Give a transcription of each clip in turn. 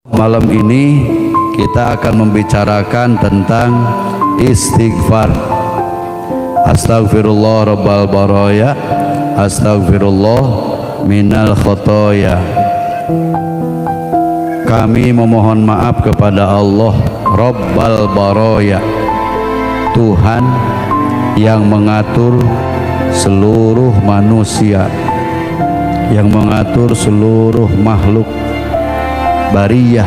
Malam ini kita akan membicarakan tentang istighfar. Astagfirullah rabbal baraya, astagfirullah minal khotoya. Kami memohon maaf kepada Allah Rabbal baraya, Tuhan yang mengatur seluruh manusia, yang mengatur seluruh makhluk. Bariyah,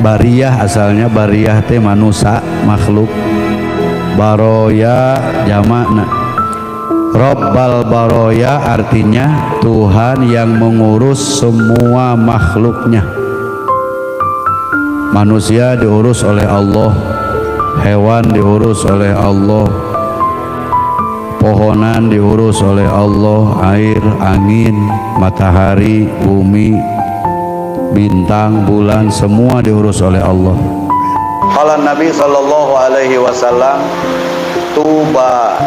bariyah asalnya bariyah teh manusia, makhluk. Baroya jamakna. Rabbal baroya artinya Tuhan yang mengurus semua makhluknya. Manusia diurus oleh Allah, hewan diurus oleh Allah, pohonan diurus oleh Allah, air, angin, matahari, bumi, bintang, bulan, semua diurus oleh Allah. Qala Nabi sallallahu alaihi wasallam, tuba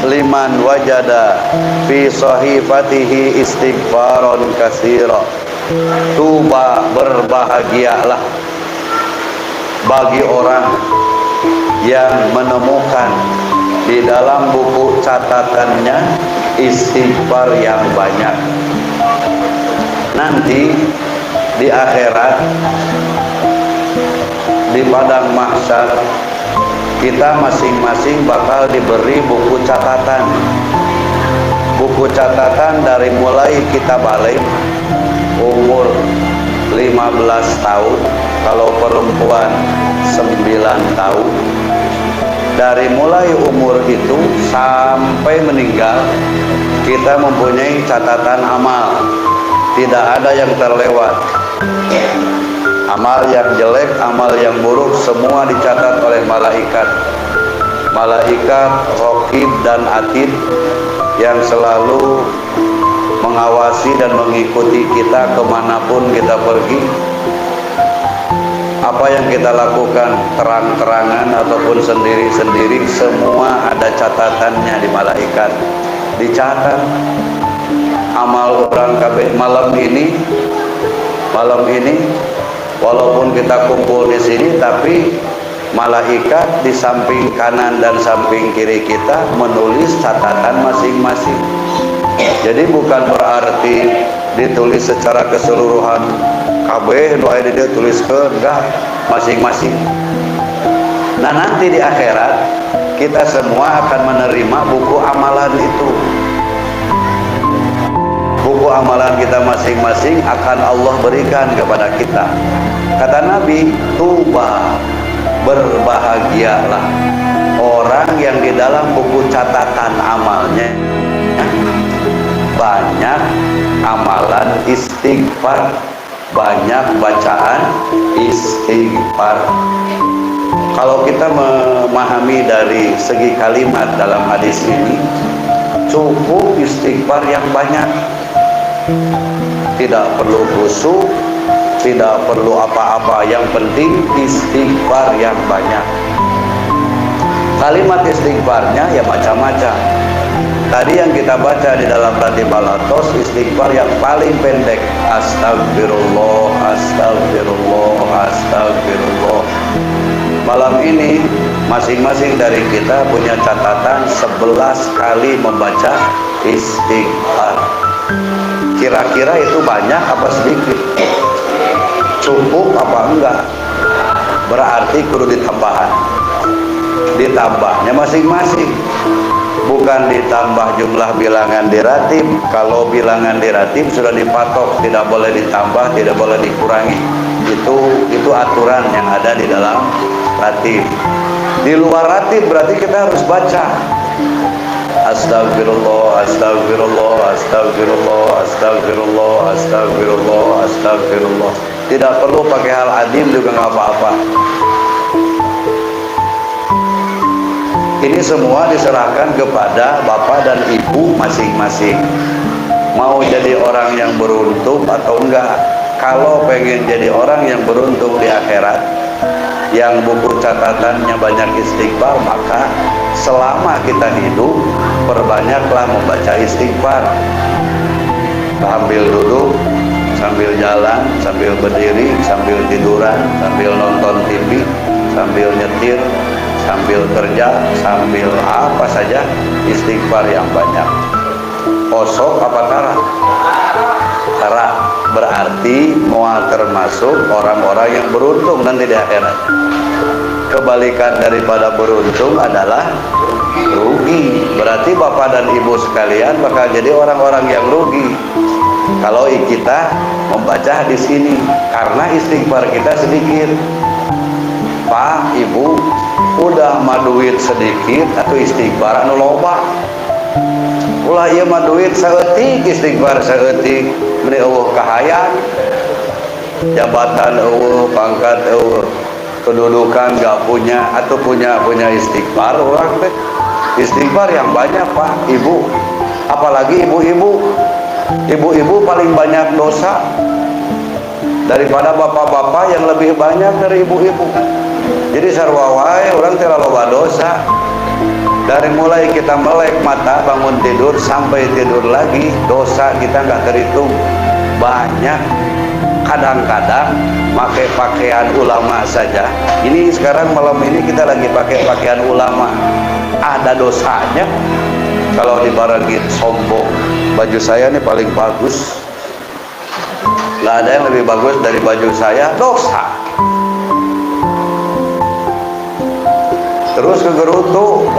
liman wajada fi sahifatihi istighfaron katsira. Tuba, berbahagialah bagi orang yang menemukan di dalam buku catatannya istighfar yang banyak. Nanti di akhirat, di padang mahsyar, kita masing-masing bakal diberi buku catatan. Buku catatan dari mulai kita balik umur 15 tahun, kalau perempuan 9 tahun. Dari mulai umur itu sampai meninggal, kita mempunyai catatan amal. Tidak ada yang terlewat. Amal yang jelek, amal yang buruk, semua dicatat oleh malaikat. Malaikat Raqib dan Atid yang selalu mengawasi dan mengikuti kita kemanapun kita pergi. Apa yang kita lakukan, terang-terangan ataupun sendiri-sendiri, semua ada catatannya di malaikat. Dicatat amal orang kabeh. Malam ini walaupun kita kumpul di sini, tapi malaikat di samping kanan dan samping kiri kita menulis catatan masing-masing. Jadi bukan berarti ditulis secara keseluruhan kabeh doa dia tuliskeun, enggak, masing-masing. Nah, nanti di akhirat kita semua akan menerima buku amalan itu. Buku amalan kita masing-masing akan Allah berikan kepada kita. Kata Nabi, tuba, berbahagialah orang yang di dalam buku catatan amalnya banyak amalan istighfar, banyak bacaan istighfar. Kalau kita memahami dari segi kalimat dalam hadis ini, cukup istighfar yang banyak. Tidak perlu khusyuk, tidak perlu apa-apa, yang penting istighfar yang banyak. Kalimat istighfarnya ya macam-macam. Tadi yang kita baca di dalam Ratib Al-Atos, istighfar yang paling pendek, astagfirullah, astagfirullah, astagfirullah. Malam ini masing-masing dari kita punya catatan 11 kali membaca istighfar. Kira-kira itu banyak apa sedikit? Cukup apa enggak? Berarti kudu ditambahan. Ditambahnya masing-masing. Bukan ditambah jumlah bilangan di ratib. Kalau bilangan di ratib sudah dipatok, tidak boleh ditambah, tidak boleh dikurangi. Itu aturan yang ada di dalam ratib. Di luar ratib berarti kita harus baca astagfirullah, astagfirullah, astagfirullah, astagfirullah, astagfirullah, astagfirullah. Tidak perlu pakai hal adim juga nggak apa-apa. Ini semua diserahkan kepada bapak dan ibu masing-masing. Mau jadi orang yang beruntung atau enggak. Kalau pengen jadi orang yang beruntung di akhirat, yang buku catatannya banyak istighfar, maka selama kita hidup perbanyaklah membaca istighfar. Sambil duduk sambil jalan, sambil berdiri, sambil tiduran, sambil nonton TV, sambil nyetir, sambil kerja, sambil apa saja, istighfar yang banyak. Osok apa tara? Tara berarti mual termasuk orang-orang yang beruntung nanti di akhirat. Kebalikan daripada beruntung adalah rugi. Berarti bapak dan ibu sekalian bakal jadi orang-orang yang rugi kalau kita membaca di sini, karena istighfar kita sedikit. Pak, ibu, udah mah duit sedikit atau istighfar anu loba. Ulah ieu mah duit saeutik, istighfar saeutik, meni eueuh kahayang. Jabatan eueuh, pangkat eueuh, kedudukan gak punya atau punya istighfar orang teh. Istighfar yang banyak, Pak, ibu. Apalagi ibu-ibu. Ibu-ibu paling banyak dosa daripada bapak-bapak yang lebih banyak dari ibu-ibu. Jadi sarua wae orang teh loba dosa. Dari mulai kita melek mata bangun tidur sampai tidur lagi, dosa kita nggak terhitung. Banyak. Kadang-kadang pakai pakaian ulama saja. Ini sekarang malam ini kita lagi pakai pakaian ulama. Ada dosanya. Kalau dibarengin sombong, baju saya ini paling bagus, nggak ada yang lebih bagus dari baju saya, dosa. Terus ke gerutu,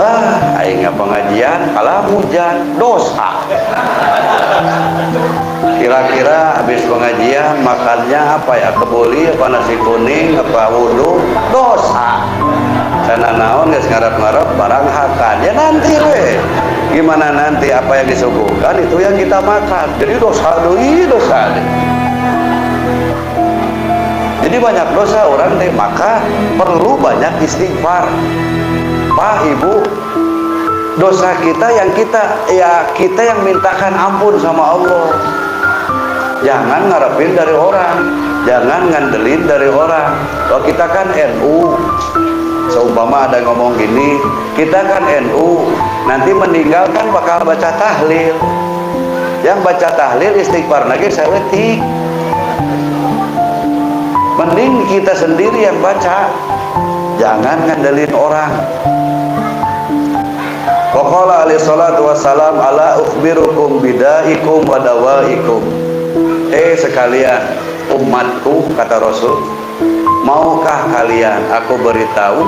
aing pengajian kalah hujan, dosa. Kira-kira habis pengajian makannya apa ya, kebuli apa nasi kuning apa wudu, dosa. Karena naon geus ngarep-ngarep barang hakan, ya nanti we. Gimana nanti apa yang disuguhkan itu yang kita makan. Jadi dosa deui, dosa deui. Jadi banyak dosa orang deh, maka perlu banyak istighfar. Pak, ibu, dosa kita yang kita yang mintakan ampun sama Allah. Jangan ngarepin dari orang, jangan ngandelin dari orang. Kalau kita kan NU, seumpama ada ngomong gini, kita kan NU, nanti meninggalkan bakal baca tahlil. Yang baca tahlil istighfar lagi saeutik. Mending kita sendiri yang baca, jangan ngandelin orang. Waqala alaihi salatu wassalam, ala ukhbirukum bidaikum wa dawaikum. Sekalian umatku, kata Rasul, maukah kalian aku beritahu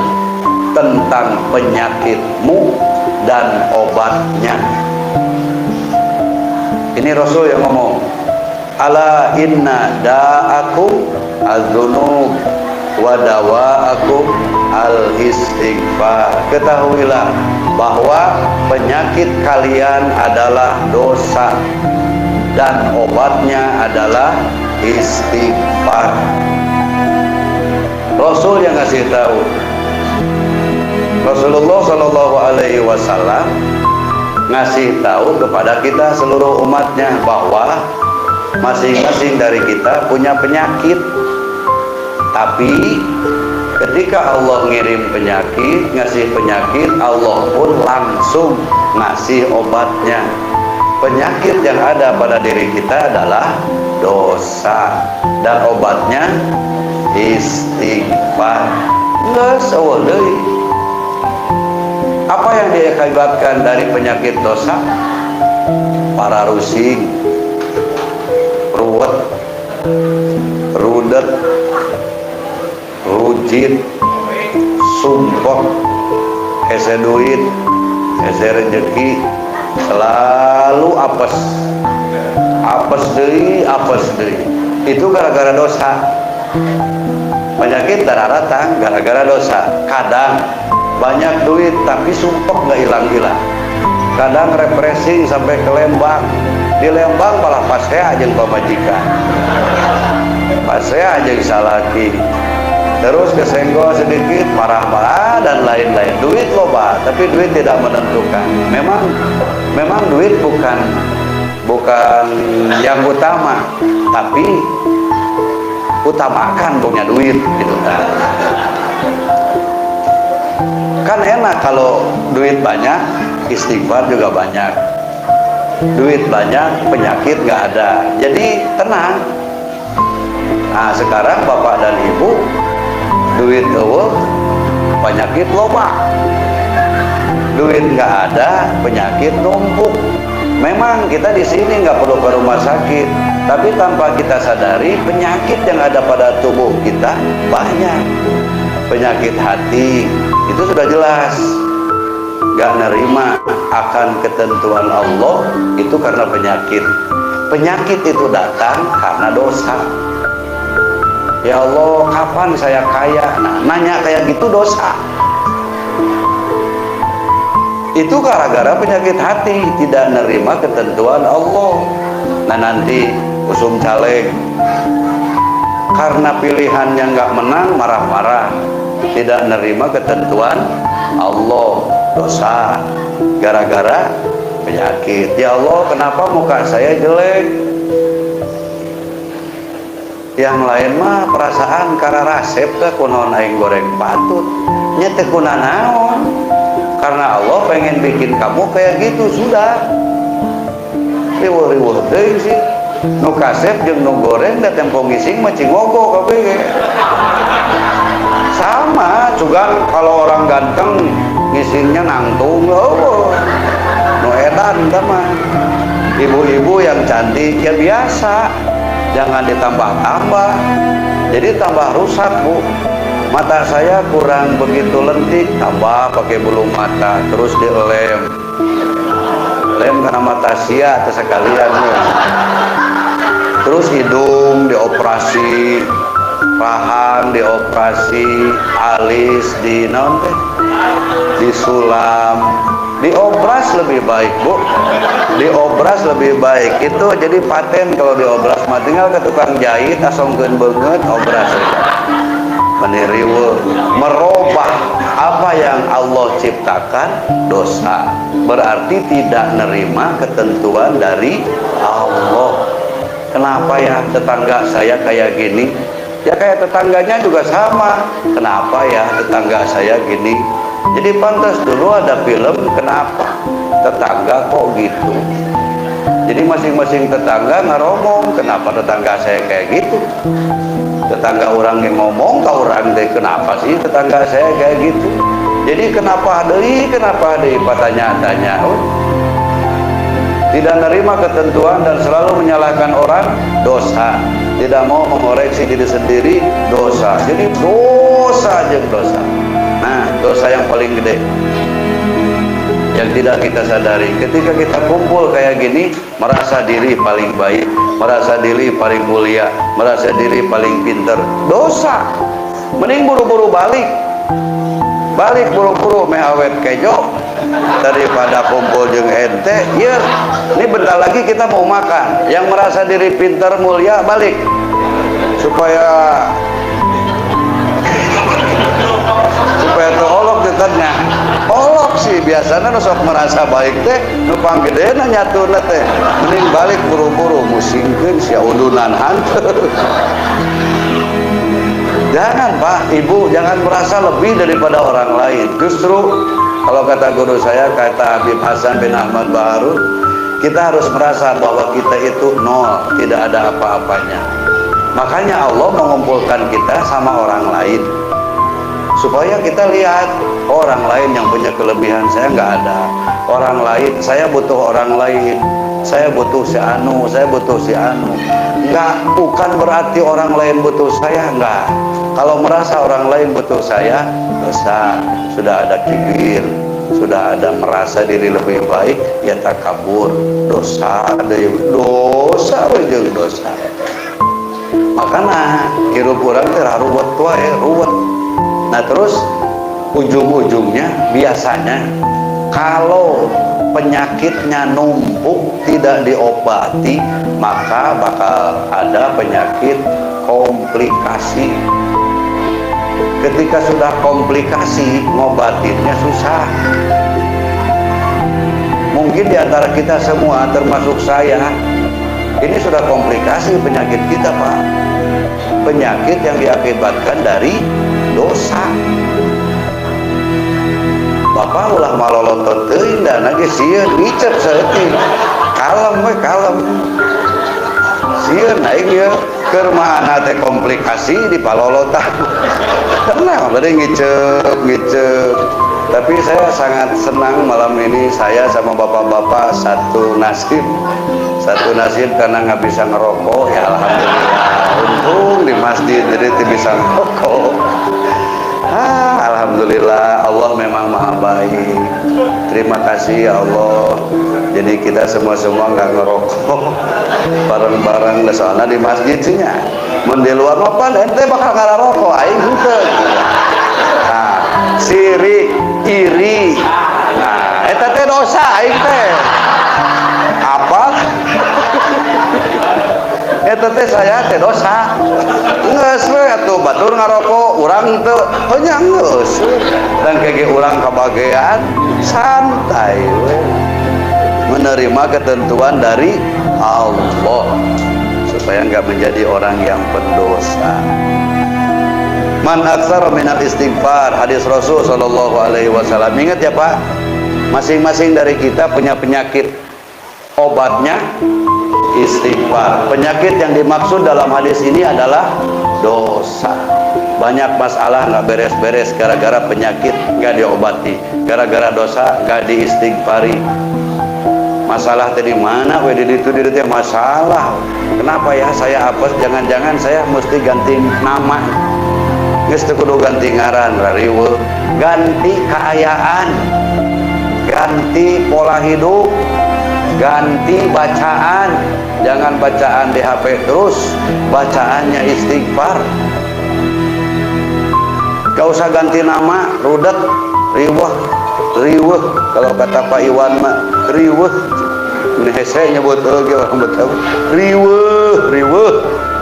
tentang penyakitmu dan obatnya? Ini Rasul yang ngomong. Ala inna da'akum az-dzunub wa dawa'akum al-istighfar. Ketahuilah bahwa penyakit kalian adalah dosa dan obatnya adalah istighfar. Rasul yang ngasih tahu. Rasulullah Shallallahu Alaihi Wasallam ngasih tahu kepada kita seluruh umatnya bahwa masing-masing dari kita punya penyakit. Tapi ketika Allah ngirim penyakit, ngasih penyakit, Allah pun langsung ngasih obatnya. Penyakit yang ada pada diri kita adalah dosa, dan obatnya istighfar. Nggak seueuh deui. Apa yang diakibatkan dari penyakit dosa? Para rusing, ruwet, rudet, rujit, sumpah, hese duit, hese rezeki, selalu apes deui. Itu gara-gara dosa. Penyakit darah-ratang gara-gara dosa. Kadang banyak duit tapi sumpah nggak hilang-hilang. Kadang refreshing sampai ke Lembang. Di Lembang malah pasea jeung pamajikan, pasea jeung salaki. Terus kesenggol sedikit, marah-marah dan lain-lain. Duit loba, tapi duit tidak menentukan. Memang duit bukan yang utama, tapi utamakan punya duit gitu kan. Kan enak kalau duit banyak, istighfar juga banyak. Duit banyak, penyakit nggak ada. Jadi tenang. Nah sekarang bapak dan ibu duit eueuh, penyakit loba, duit nggak ada, penyakit numpuk. Memang kita di sini nggak perlu ke rumah sakit, tapi tanpa kita sadari penyakit yang ada pada tubuh kita banyak. Penyakit hati itu sudah jelas, nggak nerima akan ketentuan Allah, itu karena penyakit. Penyakit itu datang karena dosa. Ya Allah, kapan saya kaya? Nah, nanya kayak gitu dosa. Itu gara-gara penyakit hati, tidak nerima ketentuan Allah. Nah nanti usum caleg, karena pilihannya nggak menang, marah-marah, tidak nerima ketentuan Allah, dosa. Gara-gara penyakit. Ya Allah, kenapa muka saya jelek? Yang lain mah perasaan karena resep teh kunaon aing goreng patut, nya teu kunaon. Karena Allah pengen bikin kamu kayak gitu, sudah. Riweuh-riweuh deui sih. Nu kasep jeung nu goreng da tempo ngising mah cingogo kabeh. Sama, juga kalau orang ganteng ngisingnya nangtung, oh. Nu edan tah mah. Ibu-ibu yang cantik ya biasa, jangan ditambah-tambah. Jadi tambah rusak, Bu. Mata saya kurang begitu lentik, tambah pakai bulu mata, terus dilem. Lem karena mata sia atau sekalian ya. Terus hidung dioperasi, rahang dioperasi, alis disulam. Diobras lebih baik, Bu. Diobras lebih baik. Itu jadi paten kalau diobras mah tinggal ke tukang jahit asongkeun beungeut obras aja. Meniriwe, merubah apa yang Allah ciptakan dosa, berarti tidak nerima ketentuan dari Allah. Kenapa ya tetangga saya kayak gini? Ya kayak tetangganya juga sama. Kenapa ya tetangga saya gini? Jadi pantas dulu ada film kenapa tetangga kok gitu. Jadi masing-masing tetangga ngeromong kenapa tetangga saya kayak gitu. Tetangga orang yang ngomong ke orang deh, kenapa sih tetangga saya kayak gitu. Jadi kenapa deui patanya-tanya. Tidak menerima ketentuan dan selalu menyalahkan orang, dosa. Tidak mau mengoreksi diri sendiri, dosa. Jadi dosa aja dosa. Nah, dosa yang paling gede yang tidak kita sadari, ketika kita kumpul kayak gini, merasa diri paling baik, merasa diri paling mulia, merasa diri paling pinter, dosa. Mending buru-buru balik buru-buru meh awet kejo daripada kumpul jeung ente. Ya, ini bentar lagi kita mau makan. Yang merasa diri pinter mulia balik supaya olok ditanya. Olok sih biasanya sok merasa baik teh numpang gedena nyatuna teh mending balik buru-buru musingkeun sia udunan hantu. Jangan Pak, Ibu, jangan merasa lebih daripada orang lain. Justru kalau kata guru saya, kata Habib Hasan bin Ahmad Baharun, kita harus merasa bahwa kita itu nol, tidak ada apa-apanya. Makanya Allah mengumpulkan kita sama orang lain supaya kita lihat orang lain yang punya kelebihan saya nggak ada. Orang lain, saya butuh orang lain, saya butuh si Anu, saya butuh si Anu. Enggak, bukan berarti orang lain butuh saya, enggak. Kalau merasa orang lain butuh saya, dosa. Sudah ada kibir, sudah ada merasa diri lebih baik, ya takabur, dosa, ada dosa, dosa. Makanya hirup orang terharu tua ya, ruwet. Nah terus ujung-ujungnya biasanya kalau penyakitnya numpuk tidak diobati, maka bakal ada penyakit komplikasi. Ketika sudah komplikasi, ngobatinnya susah. Mungkin diantara kita semua, termasuk saya, ini sudah komplikasi penyakit kita, Pak. Penyakit yang diakibatkan dari dosa. Bapak ulah malolotot teuing dan lagi sieun ngicep saeutik. Kalem we kalem. Sieun aing ieu Kermaan teh komplikasi di palolotan. Tenang, bade ngicep. Tapi saya sangat senang malam ini saya sama bapak-bapak satu nasib karena nggak bisa ngerokok ya, alhamdulillah. Untung di masjid jadi bisa ngerokok. Alhamdulillah, Allah memang maha baik. Terima kasih ya Allah. Jadi kita semua nggak ngerokok bareng-bareng soalnya di masjid sihnya. Mun di luar mapan ente bakal ngerokok aing henteu. Nah, sirik, iri. Nah, eta teh dosa aing teh. Apa? Eta teh saya teh dosa. Geus we atuh batur ngarokok urang teu heunya geus. Dan kege urang kabagean santai we. Menerima ketentuan dari Allah supaya enggak menjadi orang yang pendosa. Man aktsara minal istighfar, hadis Rasul sallallahu alaihi wasallam. Ingat ya Pak, masing-masing dari kita punya penyakit, obatnya istighfar. Penyakit yang dimaksud dalam hadis ini adalah dosa. Banyak masalah nggak beres-beres gara-gara penyakit nggak diobati, gara-gara dosa nggak diistighfari. Masalah tadi mana? Di itu masalah. Kenapa ya saya apes? Jangan-jangan saya mesti ganti nama. Geus teu kudu ganti ngaran, rariweuh. Ganti keayaan, ganti pola hidup, ganti bacaan. Jangan bacaan di HP terus, bacaannya istighfar. Gak usah ganti nama, rudet, riweuh. Kalau kata Pak Iwan mah riweuh. Ini saya nyebut lagi orang Betawi. Riweuh.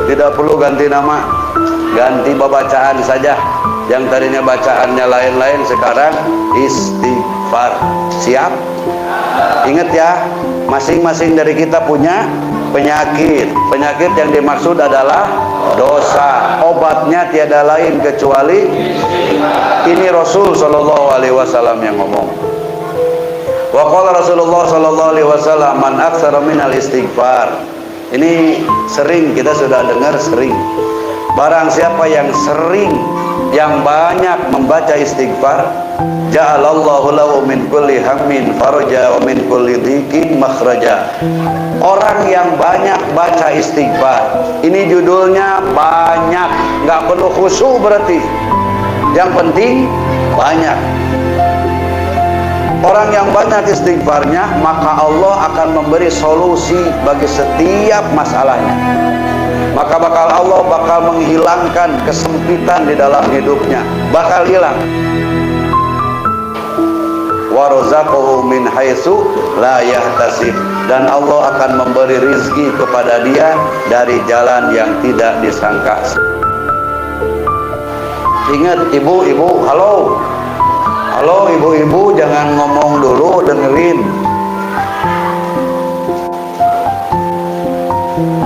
Tidak perlu ganti nama, ganti bacaan saja. Yang tadinya bacaannya lain-lain sekarang istighfar. Siap? Ingat ya, masing-masing dari kita punya penyakit. Penyakit yang dimaksud adalah dosa. Obatnya tiada lain kecuali ini Rasul sallallahu alaihi wasallam yang ngomong. Wa qala Rasulullah sallallahu alaihi wasallam man aktsara minal istighfar. Ini sering kita sudah dengar sering. Barang siapa yang sering, yang banyak membaca istighfar, ja'alallahu lahu min kulli hammin faraja wa min kulli dhiqin makhraja. Orang yang banyak baca istighfar, ini judulnya banyak, nggak perlu khusyuk berarti. Yang penting banyak. Orang yang banyak istighfarnya, maka Allah akan memberi solusi bagi setiap masalahnya. Maka Allah bakal menghilangkan kesempitan di dalam hidupnya, bakal hilang. Wa razaqahu min haitsu la yahtasib, dan Allah akan memberi rizki kepada dia dari jalan yang tidak disangka. Ingat ibu-ibu, halo ibu-ibu, jangan ngomong dulu, dengerin.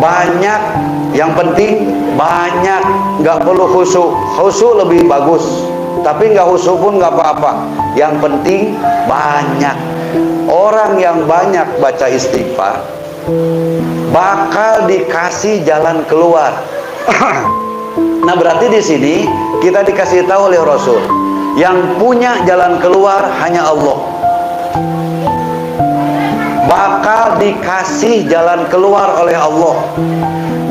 Banyak, yang penting banyak, nggak perlu khusyuk. Khusyuk lebih bagus, tapi nggak khusyuk pun nggak apa-apa. Yang penting banyak. Orang yang banyak baca istighfar bakal dikasih jalan keluar. Nah, berarti di sini kita dikasih tahu oleh Rasul, yang punya jalan keluar hanya Allah. Bakal dikasih jalan keluar oleh Allah,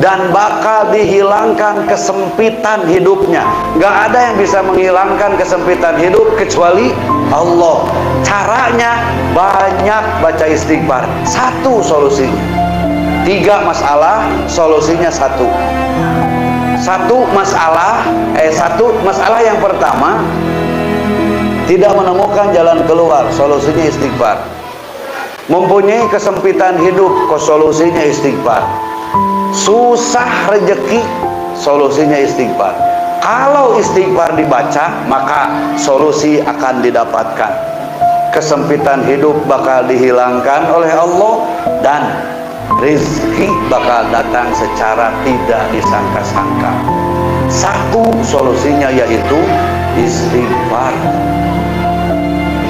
dan bakal dihilangkan kesempitan hidupnya. Gak ada yang bisa menghilangkan kesempitan hidup kecuali Allah. Caranya banyak baca istighfar. Satu solusinya. 3 masalah, solusinya satu. Satu masalah yang pertama, tidak menemukan jalan keluar, solusinya istighfar. Mempunyai kesempitan hidup, solusinya istighfar. Susah rezeki, solusinya istighfar. Kalau istighfar dibaca, maka solusi akan didapatkan. Kesempitan hidup bakal dihilangkan oleh Allah, dan rezeki bakal datang secara tidak disangka-sangka. Satu solusinya yaitu istighfar.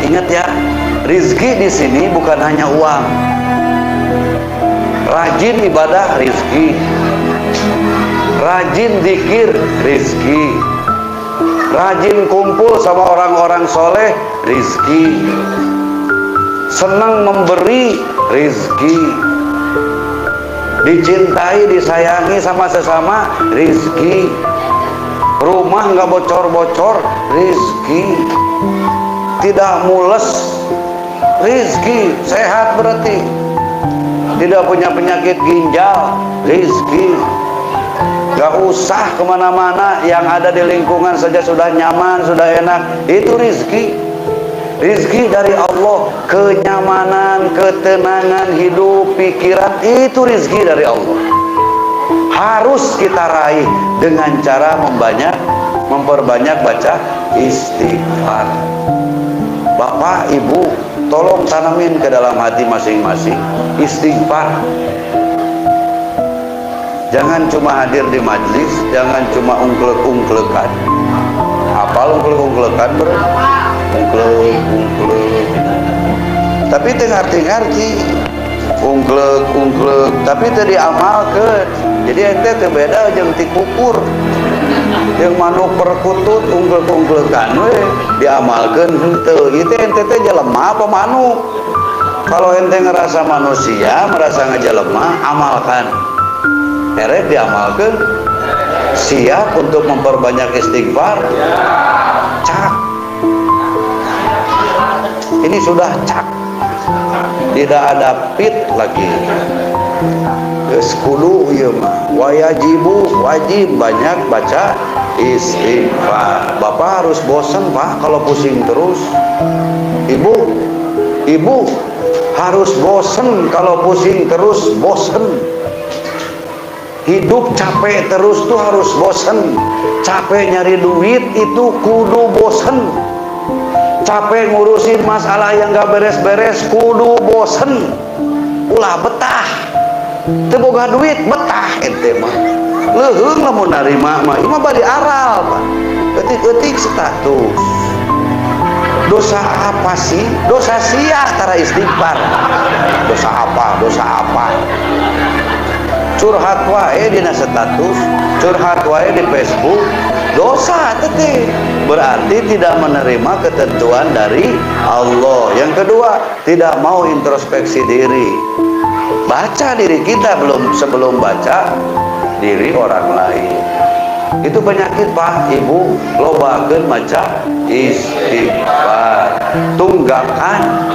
Ingat ya, rezeki di sini bukan hanya uang. Rajin ibadah rezeki, rajin zikir, rizki. Rajin kumpul sama orang-orang soleh, rizki. Senang memberi, rizki. Dicintai, disayangi sama sesama, rizki. Rumah nggak bocor-bocor, rizki. Tidak mules, rizki. Sehat berarti. Tidak punya penyakit ginjal, rizki. Gak usah kemana-mana, yang ada di lingkungan saja sudah nyaman, sudah enak, itu rizki. Rizki dari Allah, kenyamanan, ketenangan hidup, pikiran, itu rizki dari Allah. Harus kita raih dengan cara memperbanyak baca istighfar. Bapak, ibu, tolong tanamin ke dalam hati masing-masing istighfar. Jangan cuma hadir di majlis, jangan cuma ungklek-ungklekan. Apal ungklek-ungklekan, bro? Ungklek. Tapi ngerti-ngerti. Ungklek, tapi tadi amalkan. Jadi ente teu beda jeung ti kukur. Yang manuk perkutut ungklek-ungklekan we diamalkeun henteu. Itu ente teh jelema apa manuk? Kalau ente ngerasa manusia, merasa ngejelema, amalkan. Erek diamalkan, siap untuk memperbanyak istighfar. Cak, ini sudah cak, tidak ada pit lagi. Keskudu ya mah, wajibu wajib banyak baca istighfar. Bapak harus bosan pak kalau pusing terus. Ibu harus bosan kalau pusing terus, bosan. Hidup capek terus tuh harus bosen. Capek nyari duit itu kudu bosen. Capek ngurusin masalah yang gak beres-beres kudu bosen. Ulah betah. Teu boga duit betah ente mah. Leuheung lamun narima mah ieu mah bari aral Pak. Eutik-eutik status. Dosa apa sih? Dosa sia tara istighfar. Dosa apa? Curhat wae dina status, curhat wae di Facebook, dosa teh. Berarti tidak menerima ketentuan dari Allah. Yang kedua, tidak mau introspeksi diri. Baca diri kita sebelum baca diri orang lain. Itu penyakit Pak, Ibu, lobakeun maca istighfar. Tunggakan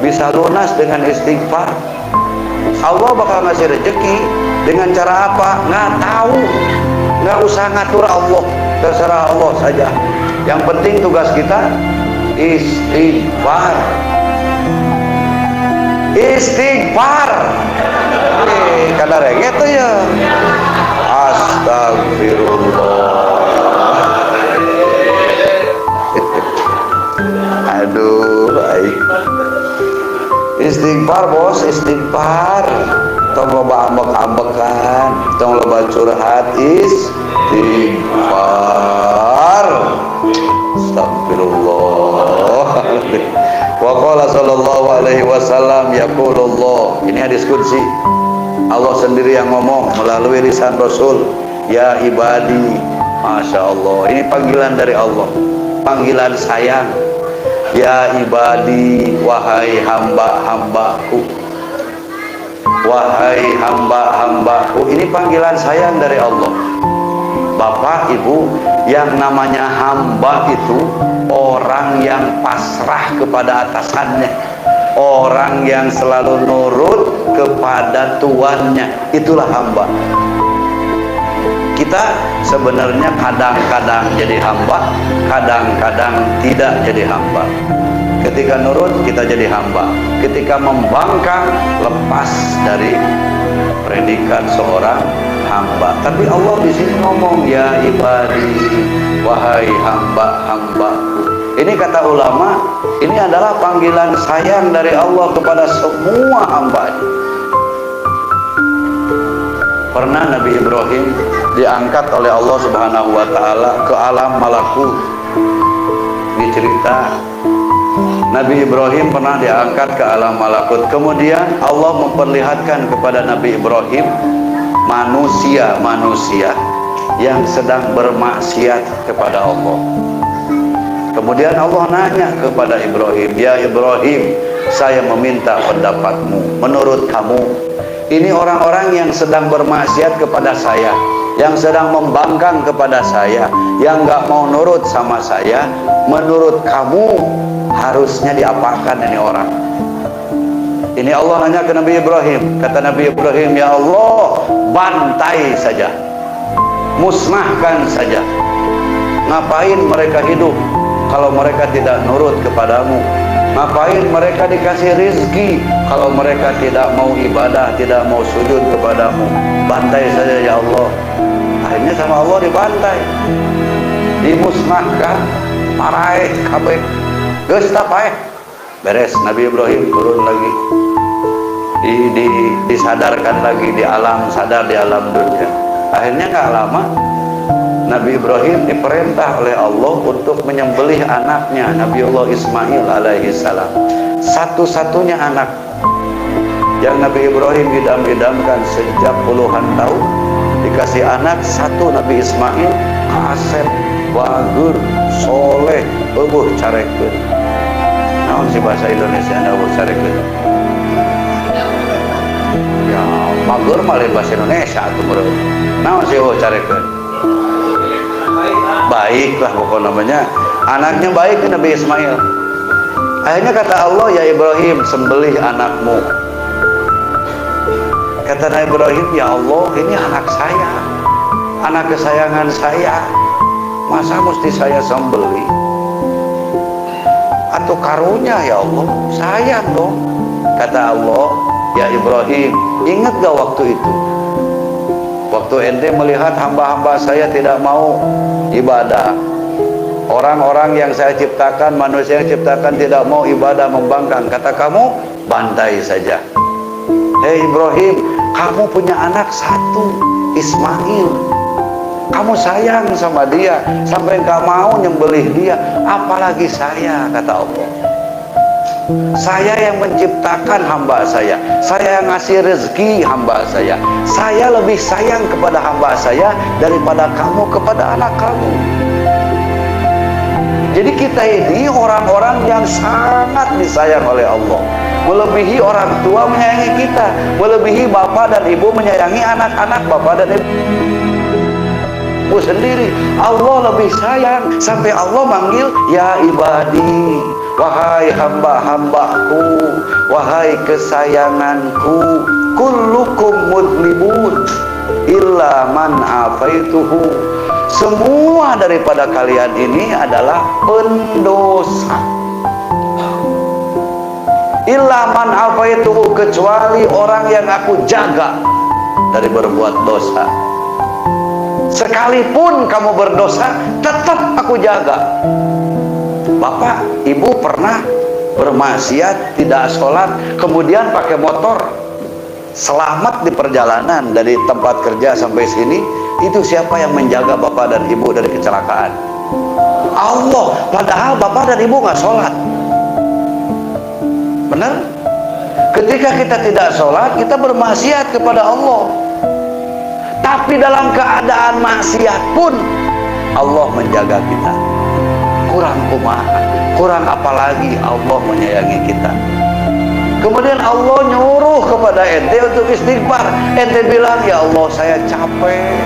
bisa lunas dengan istighfar. Allah bakal ngasih rezeki dengan cara apa? Nggak tahu. Nggak usah ngatur Allah, terserah Allah saja. Yang penting tugas kita istighfar. Istighfar. Kada rege tuh ya. Astagfirullah. Aduh, baik. Istighfar bos, istighfar. Tong loba ambek-ambekan, tong loba curhat, istighfar. Astagfirullah. Wa qala sallallahu alaihi wasallam yaqulullah. Ini hadis qudsi. Allah sendiri yang ngomong melalui lisan Rasul. Ya ibadi. Masya Allah. Ini panggilan dari Allah. Panggilan sayang. Ya ibadi, wahai hamba-hambaku. Wahai hamba-hambaku. Ini panggilan sayang dari Allah. Bapak, Ibu, yang namanya hamba itu orang yang pasrah kepada atasannya, orang yang selalu nurut kepada tuannya. Itulah hamba. Kita sebenarnya kadang-kadang jadi hamba, kadang-kadang tidak jadi hamba. Ketika nurut kita jadi hamba, ketika membangkang lepas dari predikat seorang hamba. Tapi Allah di sini ngomong ya ibadi, wahai hamba-hambaku. Ini kata ulama, ini adalah panggilan sayang dari Allah kepada semua hambanya. Pernah Nabi Ibrahim diangkat oleh Allah Subhanahu wa taala ke alam malakut. Ini cerita Nabi Ibrahim pernah diangkat ke alam malakut. Kemudian Allah memperlihatkan kepada Nabi Ibrahim manusia yang sedang bermaksiat kepada Allah. Kemudian Allah nanya kepada Ibrahim, ya Ibrahim, saya meminta pendapatmu. Menurut kamu, ini orang-orang yang sedang bermaksiat kepada saya, yang sedang membangkang kepada saya, yang gak mau nurut sama saya, menurut kamu harusnya diapakan ini orang? Ini Allah nanya ke Nabi Ibrahim. Kata Nabi Ibrahim, ya Allah, bantai saja, musnahkan saja. Ngapain mereka hidup kalau mereka tidak nurut kepadamu? Ngapain mereka dikasih rizki kalau mereka tidak mau ibadah, tidak mau sujud kepadamu? Bantai saja ya Allah. Akhirnya sama Allah dibantai, dimusnahkan, maraih kabeh. Geus tapaeh beres. Nabi Ibrahim turun lagi, disadarkan lagi di alam sadar, di alam dunia. Akhirnya nggak lama Nabi Ibrahim diperintah oleh Allah untuk menyembelih anaknya, Nabiullah Ismail alaihi salam. Satu-satunya anak yang Nabi Ibrahim idam-idamkan sejak puluhan tahun, dikasih anak satu, Nabi Ismail, asep, bagur, soleh, eueuh carekeun. Naon si bahasa Indonesia eueuh carekeun? Ya, bagur mah lain bahasa Indonesia atuh bro. Naon si eueuh carekeun? Baik lah pokok namanya. Anaknya baik Nabi Ismail. Akhirnya kata Allah, ya Ibrahim, sembelih anakmu. Kata Nabi Ibrahim, ya Allah, ini anak saya, anak kesayangan saya, masa mesti saya sembelih? Atau karunya ya Allah, sayang dong. Kata Allah, ya Ibrahim, ingat gak waktu itu, waktu ente melihat hamba-hamba saya tidak mau ibadah, orang-orang yang saya ciptakan, manusia yang ciptakan tidak mau ibadah, membangkang, kata kamu, bantai saja. Hei Ibrahim, kamu punya anak satu, Ismail, kamu sayang sama dia sampai gak mau nyembelih dia, apalagi saya, kata Allah. Saya yang menciptakan hamba saya yang ngasih rezeki hamba saya lebih sayang kepada hamba saya daripada kamu kepada anak kamu. Jadi kita ini orang-orang yang sangat disayang oleh Allah, melebihi orang tua menyayangi kita, melebihi bapak dan ibu menyayangi anak-anak bapak dan ibu sendiri. Allah lebih sayang sampai Allah manggil, ya ibadi, wahai hamba-hambaku, wahai kesayanganku, kullukum mudlibun illa man afaituhu. Semua daripada kalian ini adalah pendosa. Illa man afaituhu, kecuali orang yang aku jaga dari berbuat dosa. Sekalipun kamu berdosa, tetap aku jaga. Bapak, ibu pernah bermaksiat, tidak sholat, kemudian pakai motor, selamat di perjalanan dari tempat kerja sampai sini, itu siapa yang menjaga bapak dan ibu dari kecelakaan? Allah. Padahal bapak dan ibu nggak sholat. Benar? Ketika kita tidak sholat, kita bermaksiat kepada Allah. Tapi dalam keadaan maksiat pun Allah menjaga kita. Kurang kumaha, kurang apalagi Allah menyayangi kita. Kemudian Allah nyuruh kepada ente untuk istighfar. Ente bilang, ya Allah saya capek,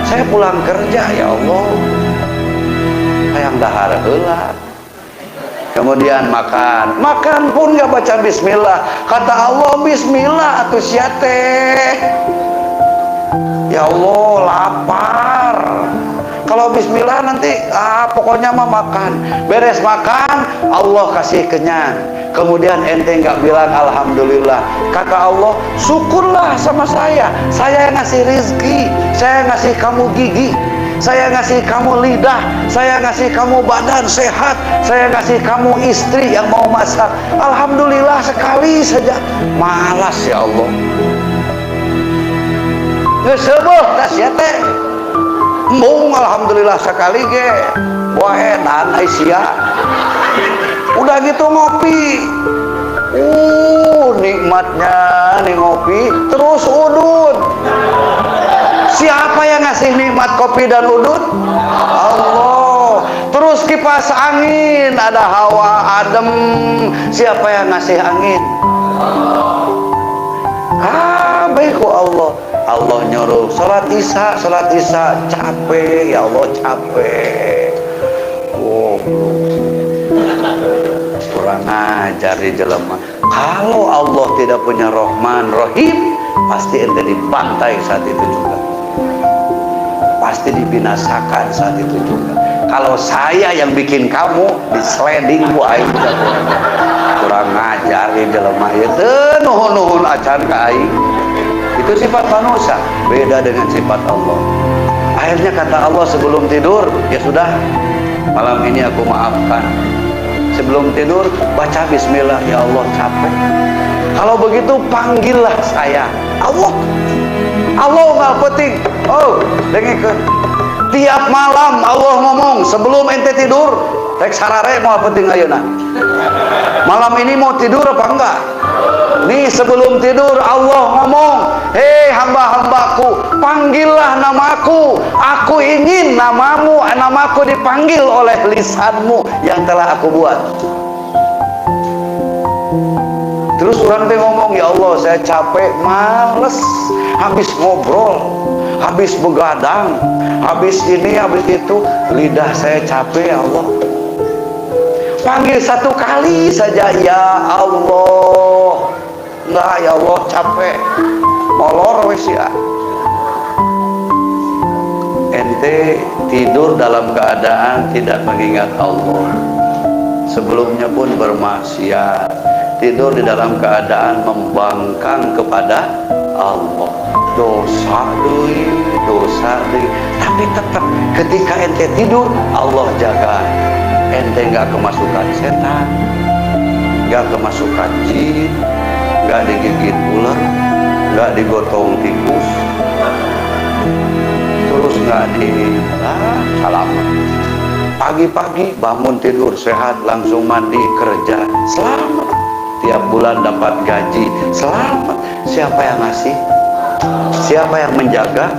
saya pulang kerja ya Allah, hayang dahar heula. Kemudian makan pun gak baca bismillah. Kata Allah, bismillah atuh sia teh. Ya Allah lapar. Kalau bismillah nanti pokoknya mah makan. Beres makan, Allah kasih kenyang. Kemudian ente nggak bilang alhamdulillah. Kata Allah, syukurlah sama saya yang ngasih rizki, saya ngasih kamu gigi, saya ngasih kamu lidah, saya ngasih kamu badan sehat, saya ngasih kamu istri yang mau masak. Alhamdulillah sekali saja. Malas ya Allah. Ngeseueuh tas ya teh. Embung alhamdulillah sekali ge. Wah edan ai sia. Udah gitu ngopi. Nikmatnya nih ngopi, terus udun. Siapa yang ngasih nikmat kopi dan udut? Allah. Terus kipas angin, ada hawa adem. Siapa yang ngasih angin? Baikku Allah. Allah nyuruh salat isya capek, ya Allah capek. Kurang ajar di jelema. Kalau Allah tidak punya Rahman Rahim, pasti ente dibantai saat itu juga, pasti dibinasakan saat itu juga. Kalau saya yang bikin kamu disliding ku aing kurang ajar di jelema itu nuhun acan ka aing. Itu sifat manusia, beda dengan sifat Allah. Akhirnya kata Allah sebelum tidur, ya sudah, malam ini aku maafkan. Sebelum tidur baca bismillah, ya Allah capek. Kalau begitu panggillah saya. Allah nggak penting. Dengekeun. Tiap malam Allah ngomong sebelum ente tidur, rek sarare mau penting ayeuna. Malam ini mau tidur apa enggak? Nih sebelum tidur Allah ngomong, hei hamba-hambaku, panggillah namaku. Aku ingin namaku dipanggil oleh lisanmu yang telah aku buat. Terus orang teh ngomong, ya Allah saya capek, males, habis ngobrol, habis begadang, habis ini, habis itu, lidah saya capek ya Allah. Panggil satu kali saja, ya Allah. Enggak, ya Allah capek, molor wes ya. Ente tidur dalam keadaan tidak mengingat Allah, sebelumnya pun bermaksiat, tidur di dalam keadaan membangkang kepada Allah, dosa deui. Tapi tetap ketika ente tidur Allah jaga, ente nggak kemasukan setan, nggak kemasukan jin, nggak digigit ular, nggak digotong tikus, terus nggak selamat. Pagi-pagi bangun tidur sehat, langsung mandi kerja, selamat. Tiap bulan dapat gaji, selamat. Siapa yang ngasih? Siapa yang menjaga?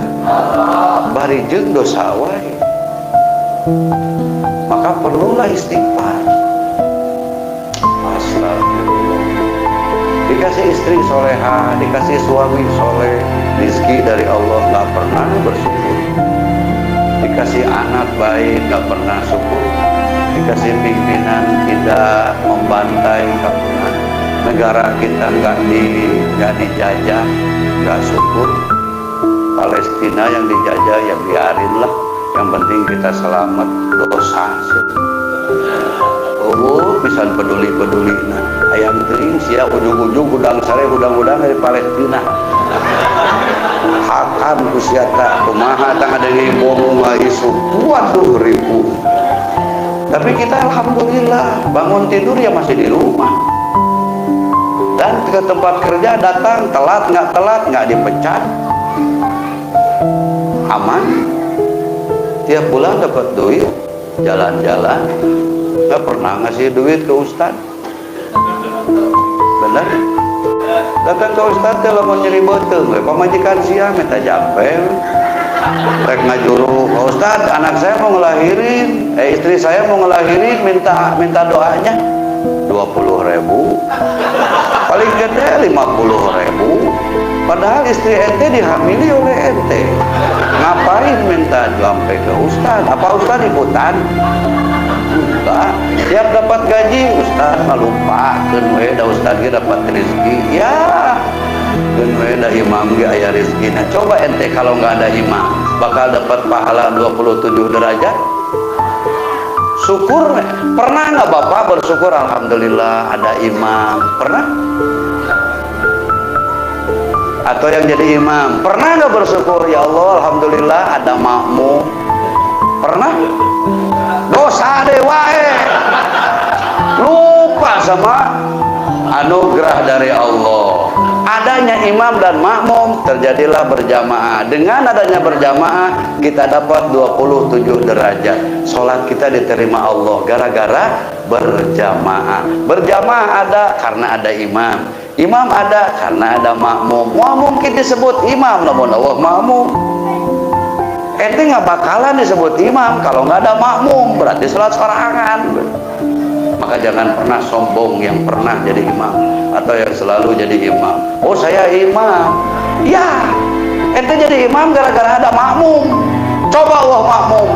Barijeng dosa wae. Maka perlulah istighfar. Astagfirullah. Dikasih istri soleha, dikasih suami soleh, rizki dari Allah nggak pernah bersyukur. Dikasih anak baik nggak pernah syukur. Dikasih pimpinan tidak membantai nggak pernah. Negara kita nggak dijajah, nggak syukur. Palestina yang dijajah ya biarinlah, yang penting kita selamat. Dosa bisa peduli nah ayam teuing sia ujung-ujung gudang sare gudang-gudang dari Palestina hakam ku sia tah kumaha tang ada bom isu waduh ribu. Tapi kita alhamdulillah bangun tidur ya masih di rumah, dan ke tempat kerja datang telat nggak dipecat, aman. Tiap bulan dapat duit, jalan-jalan, nggak pernah ngasih duit ke ustad. Bener? Datang ke ustad teh lamun nyeri beuteung, pamajikan sia minta jampel, rek ngajuru ke ustad, anak saya mau ngelahirin, istri saya mau ngelahirin, minta doanya 20.000, paling gede 50.000. Padahal istri ente dihamili oleh ente. Ngapain minta sampai ke ustad? Apa ustad ikutan? Enggak. Tiap dapat gaji ustad lupa keun we da ustad ge dapat rezeki. Ya, keun we da imam ge aya rezekina. Coba ente kalau nggak ada imam, bakal dapat pahala 27 derajat. Syukur. Pernah nggak Bapak bersyukur alhamdulillah ada imam? Pernah? Atau yang jadi imam pernah nggak bersyukur, ya Allah alhamdulillah ada makmum? Pernah? Dosa deh wae, lupa sama anugerah dari Allah. Adanya imam dan makmum terjadilah berjamaah. Dengan adanya berjamaah kita dapat 27 derajat. Sholat kita diterima Allah gara-gara berjamaah. Berjamaah ada karena ada imam. Imam ada karena ada makmum. Wah mungkin disebut imam namun Allah makmum. ente nggak bakalan disebut imam kalau nggak ada makmum, berarti sholat sorangan. Maka jangan pernah sombong yang pernah jadi imam atau yang selalu jadi imam. Oh saya imam, ya ente jadi imam gara-gara ada makmum. Coba Allah makmum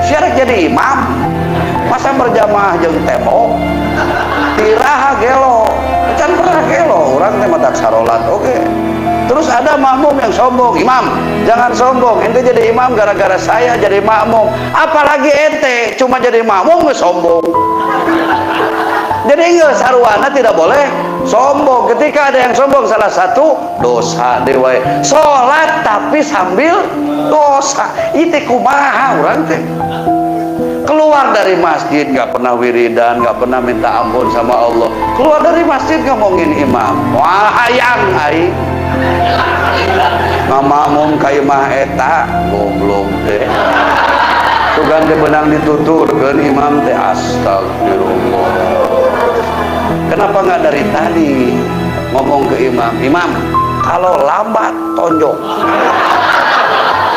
syarik jadi imam, masa berjamaah jeung tembok tiraha gelo, can pernah gelo orang teh matak sarolat. Oke. Terus ada makmum yang sombong, imam jangan sombong, ente jadi imam gara-gara saya jadi makmum. Apalagi ente cuma jadi makmum nggak sombong. Jadi nggak sarwana tidak boleh sombong. Ketika ada yang sombong, salah satu dosa dewa. Sholat tapi sambil dosa, itu kumaha orang teh. Keluar dari masjid nggak pernah wiridan, nggak pernah minta ampun sama Allah. Keluar dari masjid ngomongin imam, wah hayang aing ngamakmum ka imah eta goblok teh. Sugan teh benang dituturkeun imam teh, astagfirullah. Kenapa nggak dari tadi ngomong ke imam, imam kalau lambat tonjok.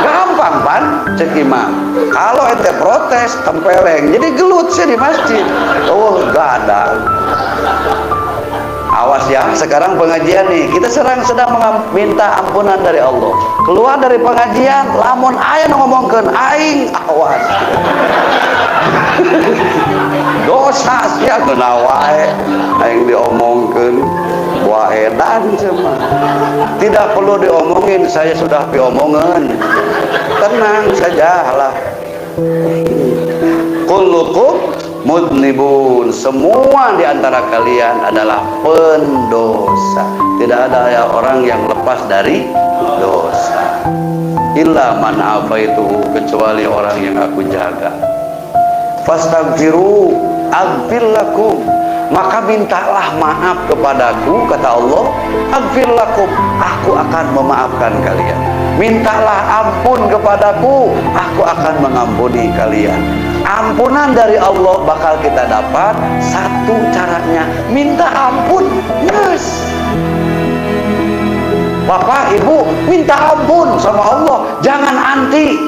Gampang pan cek imam. Kalau ente protes tempeleng jadi gelut sih di masjid. Oh gadang. Awas ya, sekarang pengajian nih kita sedang minta ampunan dari Allah. Keluar dari pengajian lamun aya ngomongkeun aing, awas. Dosa sia geuna wae aing diomongkeun waedan semua. Tidak perlu diomongin, saya sudah diomongan. Tenang saja lah. Kullukum mudnibun, semua di antara kalian adalah pendosa. Tidak ada ya orang yang lepas dari dosa. Illa man afaituhu, kecuali orang yang aku jaga. Fastaghfiru aghfir lakum, maka mintalah maaf kepadaku, kata Allah. Aghfir lakum, aku akan memaafkan kalian. Mintalah ampun kepadaku, aku akan mengampuni kalian. Ampunan dari Allah bakal kita dapat. Satu caranya minta ampun. Yes. Bapak Ibu minta ampun sama Allah, jangan anti.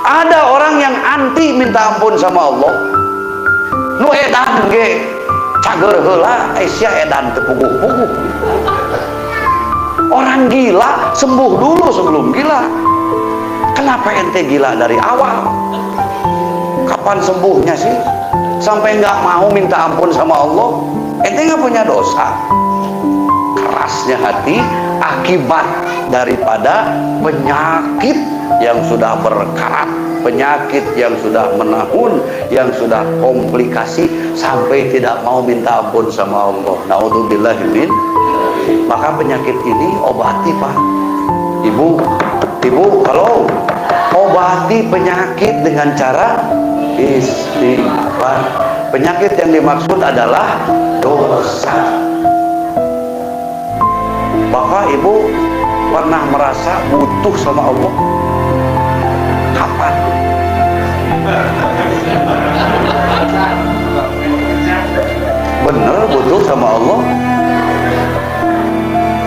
Ada orang yang anti minta ampun sama Allah. Nu edan ge cager heula, sia edan teu puguh-puguh. Orang gila sembuh dulu sebelum gila. Kenapa ente gila dari awal? Kapan sembuhnya sih? Sampai nggak mau minta ampun sama Allah. Ente nggak punya dosa. Kerasnya hati akibat daripada penyakit yang sudah berkarat, penyakit yang sudah menahun, yang sudah komplikasi sampai tidak mau minta ampun sama Allah. Naudzubillahi min. Maka penyakit ini obati Pak. Ibu kalau obati penyakit dengan cara istighfar. Penyakit yang dimaksud adalah dosa. Bapak Ibu pernah merasa butuh sama Allah? Kapan? Bener butuh sama Allah?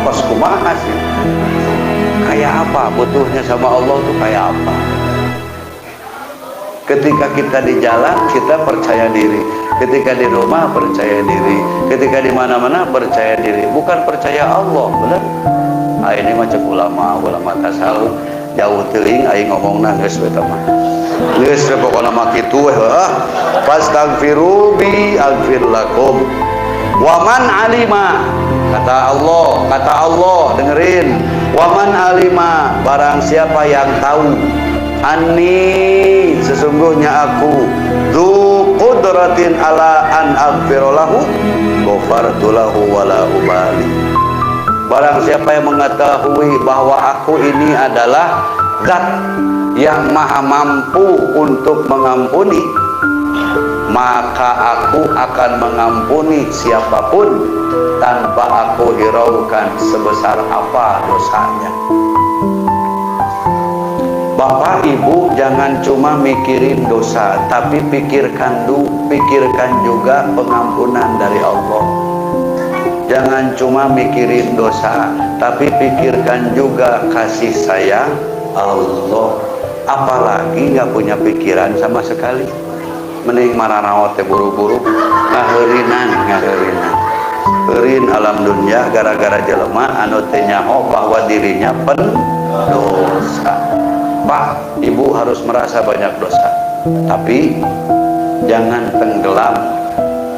Pas kumaha sih? Kayak apa butuhnya sama Allah tuh kayak apa? Ketika kita di jalan kita percaya diri, ketika di rumah percaya diri, ketika di mana-mana percaya diri, bukan percaya Allah, benar? Ah ini macam ulama tasawuf jauh teuing aing ngomongna geus we tah mah. Geus we pokona mah kitu we heuh. Fastaghfiru bi aghfir lakum. Wa man alima, kata Allah dengerin. Wa man alima, barang siapa yang tahu, anni sesungguhnya aku dzu qudratin ala an aghfiralahu ghafartu lahu wala ubali. Barang siapa yang mengetahui bahwa aku ini adalah zat yang maha mampu untuk mengampuni, maka aku akan mengampuni siapapun tanpa aku hiraukan sebesar apa dosanya. Bapak Ibu jangan cuma mikirin dosa, tapi pikirkan juga pengampunan dari Allah. Jangan cuma mikirin dosa, tapi pikirkan juga kasih sayang Allah. apalagi nggak punya pikiran sama sekali. Mending maranaot teh buru-buru ngaheurinan heureun alam dunia gara-gara jelema anu teu nyaho bahwa dirinya pendosa. Pak, Ibu harus merasa banyak dosa, tapi jangan tenggelam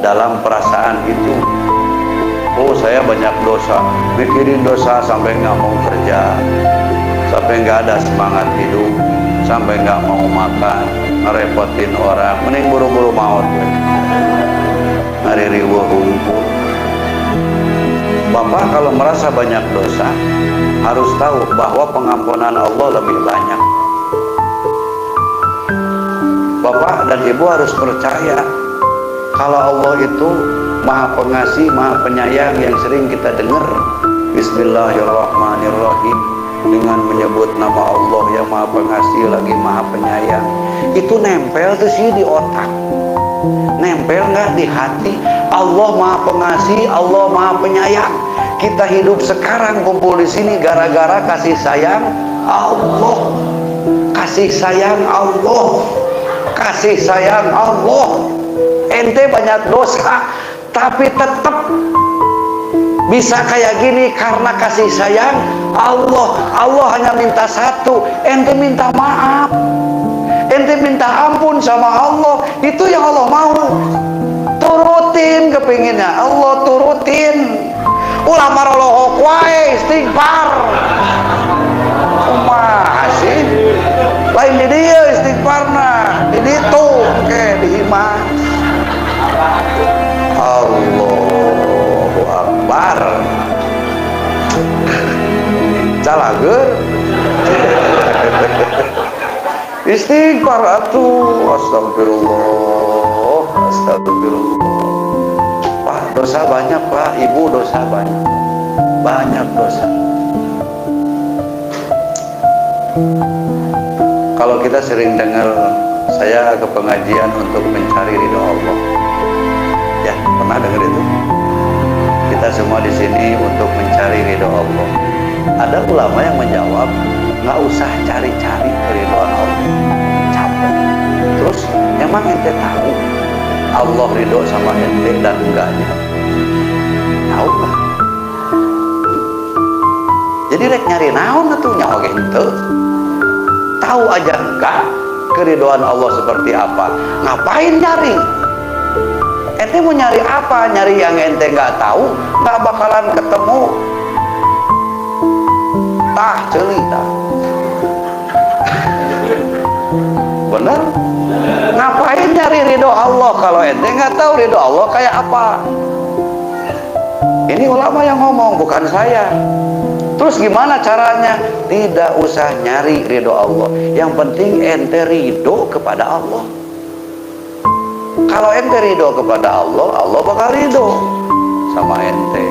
dalam perasaan itu. Oh, saya banyak dosa, mikirin dosa sampai nggak mau kerja, sampai nggak ada semangat hidup, sampai nggak mau makan, ngerepotin orang. Mending buru-buru maut, ngaririweuh hungkul. Bapak kalau merasa banyak dosa harus tahu bahwa pengampunan Allah lebih banyak. Bapak dan Ibu harus percaya kalau Allah itu Maha Pengasih, Maha Penyayang yang sering kita dengar. Bismillahirrahmanirrahim, dengan menyebut nama Allah yang Maha Pengasih lagi Maha Penyayang. Itu nempel tuh sih di otak, nempel nggak di hati. Allah Maha Pengasih, Allah Maha Penyayang. Kita hidup sekarang kumpul di sini gara-gara kasih sayang Allah, kasih sayang Allah, kasih sayang Allah. Ente banyak dosa tapi tetap bisa kayak gini karena kasih sayang Allah. Allah hanya minta satu, ente minta maaf, ente minta ampun sama Allah. Itu yang Allah mau. Turutin kepinginnya Allah, turutin. Ulah marolohok wae istighfar. Kumaha sih? Lain di dia istighfarna, di ditu ke di imah. Allahu Akbar. Calager. Istighfar atuh. Astagfirullah, astagfirullah. Pak, dosa banyak Pak, Ibu dosa banyak, banyak dosa. Kalau kita sering dengar saya ke pengajian untuk mencari ridho Allah, ya pernah dengar itu? Kita semua di sini untuk mencari ridho Allah. Ada ulama yang menjawab, nggak usah cari-cari keridhaan Allah, capek. Terus emang ente tahu Allah ridho sama ente dan enggaknya? Tahu nggak? Jadi rek nyari naon atuh nyawa gitu. Tahu aja enggak keridhaan Allah seperti apa? Ngapain nyari? Ente mau nyari apa? Nyari yang ente nggak tahu, nggak bakalan ketemu. Tah cerita. Bener? Ngapain nyari ridho Allah kalau ente nggak tahu ridho Allah kayak apa? Ini ulama yang ngomong, bukan saya. Terus gimana caranya? Tidak usah nyari ridho Allah. Yang penting ente ridho kepada Allah. Kalau ente ridho kepada Allah, Allah bakal ridho sama ente.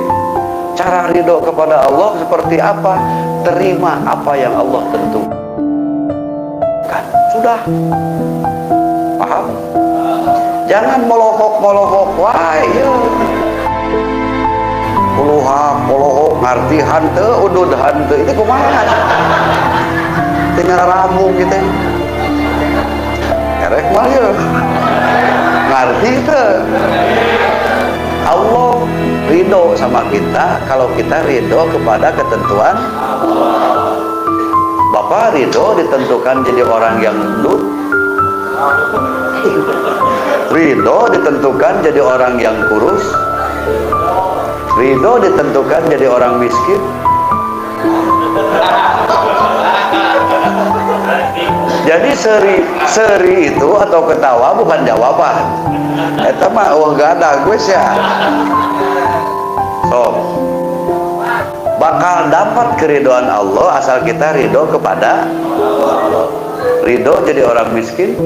Cara ridho kepada Allah seperti apa? Terima apa yang Allah tentukan. Sudah. Paham? Jangan melohok-melohok. Wah, iya. Polohok ngarti hante, udud hante. Itu kumaha? Tinggal ramu kita. Erek mah ya. Ngarti itu. Allah ridho sama kita kalau kita ridho kepada ketentuan. Bapak ridho ditentukan jadi orang yang gendut. Ridho ditentukan jadi orang yang kurus. Ridho ditentukan jadi orang miskin. Jadi seri itu atau ketawa bukan jawaban. Eta mah uang gak ada gue ya. So, bakal dapat keridhaan Allah asal kita ridho kepada Allah. Ridho jadi orang miskin.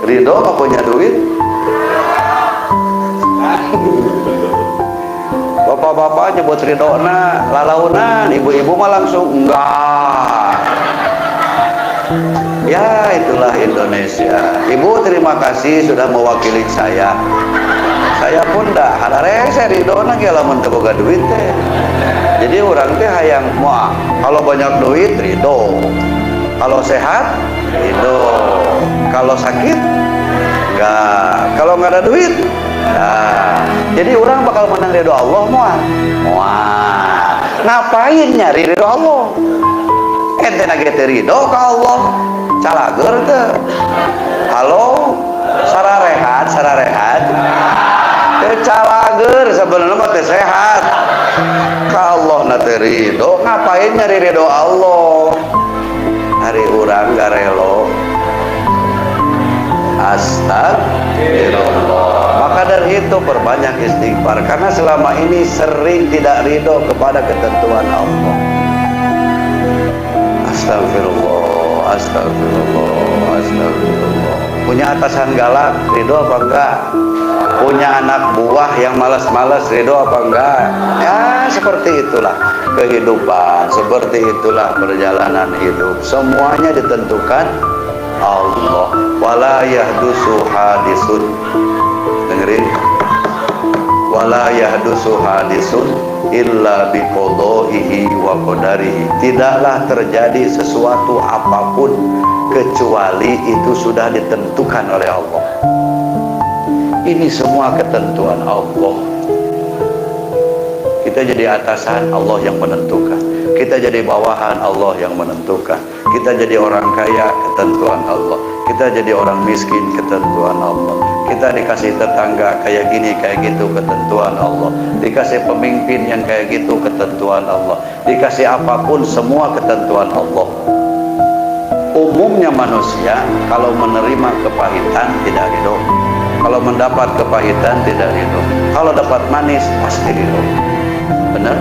Ridho gak punya duit. Bapak-bapak nyebut ridhona lalaunan, ibu-ibu mah langsung enggak. Ya itulah Indonesia. Ibu terima kasih sudah mewakili saya. Saya pun dah hadarek saya ridhona ge lamun teu boga duit teh. Jadi orang teh hayang moal kalau banyak duit ridho, kalau sehat ridho, kalau sakit enggak, kalau nggak ada duit nah. Jadi orang bakal menang ridho Allah moal. Ngapain nyari ridho Allah? Ente nage teh ridho ka Allah calager teh. Halo sararehat teh calager sebenarnya mah teh sehat ka Allah na teh ridho. Ngapain nyari ridho Allah? Hari urang garelo astagfirullah. Maka dari itu perbanyak istighfar, karena selama ini sering tidak ridho kepada ketentuan Allah. Astagfirullah, astagfirullah, astagfirullah. Punya atasan galak, ridho apa enggak? Punya anak buah yang malas-malas, ridho apa enggak? Ya seperti itulah kehidupan, seperti itulah perjalanan hidup. Semuanya ditentukan Allah. Wala yahdusu hadisun. Dengerin. Wala yahdusu hadisun illa biqadaihi wa qadarihi. Tidaklah terjadi sesuatu apapun kecuali itu sudah ditentukan oleh Allah. Ini semua ketentuan Allah. Kita jadi atasan, Allah yang menentukan. Kita jadi bawahan, Allah yang menentukan. Kita jadi orang kaya, ketentuan Allah. Kita jadi orang miskin, ketentuan Allah. Kita dikasih tetangga kayak gini, kayak gitu, ketentuan Allah. Dikasih pemimpin yang kayak gitu, ketentuan Allah. Dikasih apapun, semua ketentuan Allah. Umumnya manusia kalau menerima kepahitan tidak ridho, kalau mendapat kepahitan tidak ridho, kalau dapat manis pasti ridho. Benar?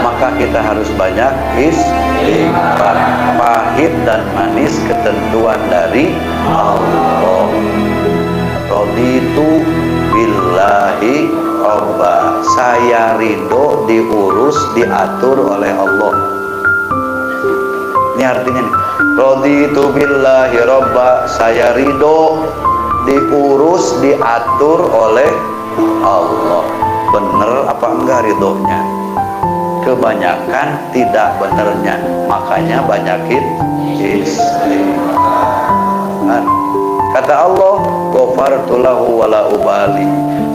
Maka kita harus banyak istighfar. Pahit dan manis ketentuan dari Allah. Raditu billahi robba. Saya ridho diurus, diatur oleh Allah. Ini artinya nih. Raditu billahi robba. Saya ridho diurus, diatur oleh Allah. Bener apa enggak ridhonya? Kebanyakan tidak benernya, makanya banyakin istighfar. Kata Allah, ghafartu lahu wala ubali.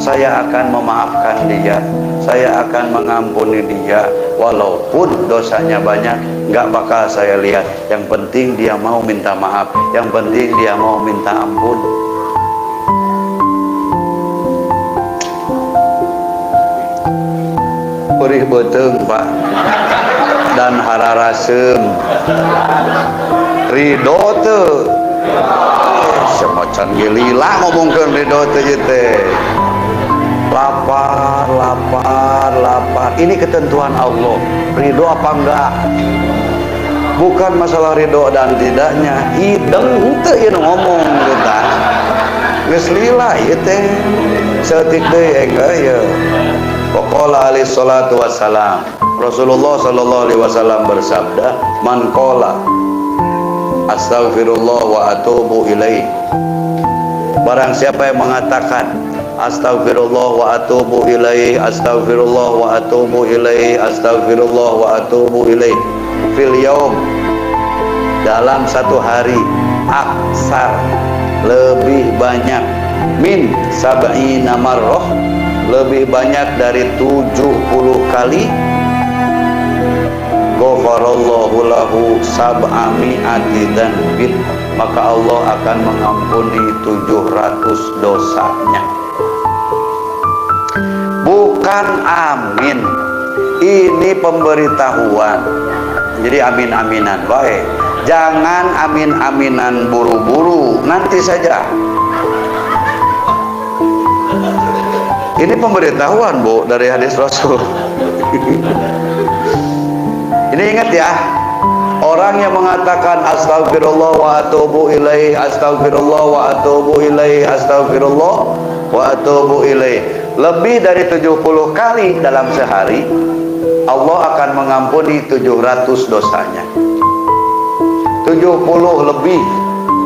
Saya akan memaafkan dia, saya akan mengampuni dia, walaupun dosanya banyak, nggak bakal saya lihat. Yang penting dia mau minta maaf, yang penting dia mau minta ampun. Perih beteng Pak dan hararasem ridho tuh semacam gelila ngomongkan ridho tuh teh. Lapar ini ketentuan Allah. Ridho apa enggak? Bukan masalah ridho dan tidaknya. Hideng teu ieu ngomong kita geus lila ieu teh seutik deui engke ieu. Waqala alaihi salatu wassalam, Rasulullah sallallahu alaihi wasallam bersabda, man qala astaghfirullah wa atubu ilaih. Barang siapa yang mengatakan astaghfirullah wa atubu ilaih, astaghfirullah wa atubu ilaih, astaghfirullah wa atubu ilaih fil yaum, dalam satu hari, aksar lebih banyak, min sab'ina marrah, lebih banyak dari 70 kali, ghafarallahu lahu sab'ami'ati dzanbin, maka Allah akan mengampuni 700 dosanya. Bukan amin, ini pemberitahuan. Jadi amin-aminan baik, jangan amin-aminan buru-buru, nanti saja. Ini pemberitahuan Bu dari hadis Rasul. Ini ingat ya, orang yang mengatakan astagfirullah wa atubu ilaih, astagfirullah wa atubu ilaih, astagfirullah wa atubu ilaih, lebih dari 70 kali dalam sehari, Allah akan mengampuni 700 dosanya. 70 lebih,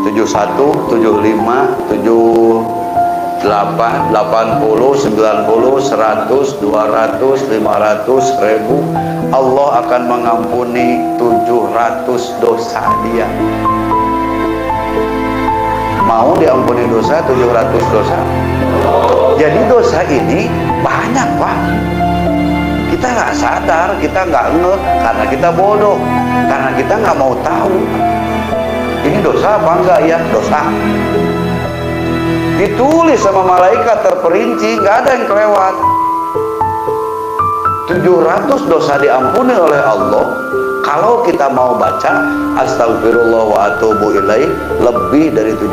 71, 75, 76, 8, 80, 90, 100, 200, 500, 1000, Allah akan mengampuni 700 dosa dia. Mau diampuni dosa 700 dosa? Jadi dosa ini banyak, Pak. Kita nggak sadar, kita nggak ngeh, karena kita bodoh, karena kita nggak mau tahu. Ini dosa apa enggak ya? Dosa. Ditulis sama malaikat terperinci, nggak ada yang kelewat. 700 dosa diampuni oleh Allah kalau kita mau baca astagfirullah wa atubu ilaih lebih dari 70.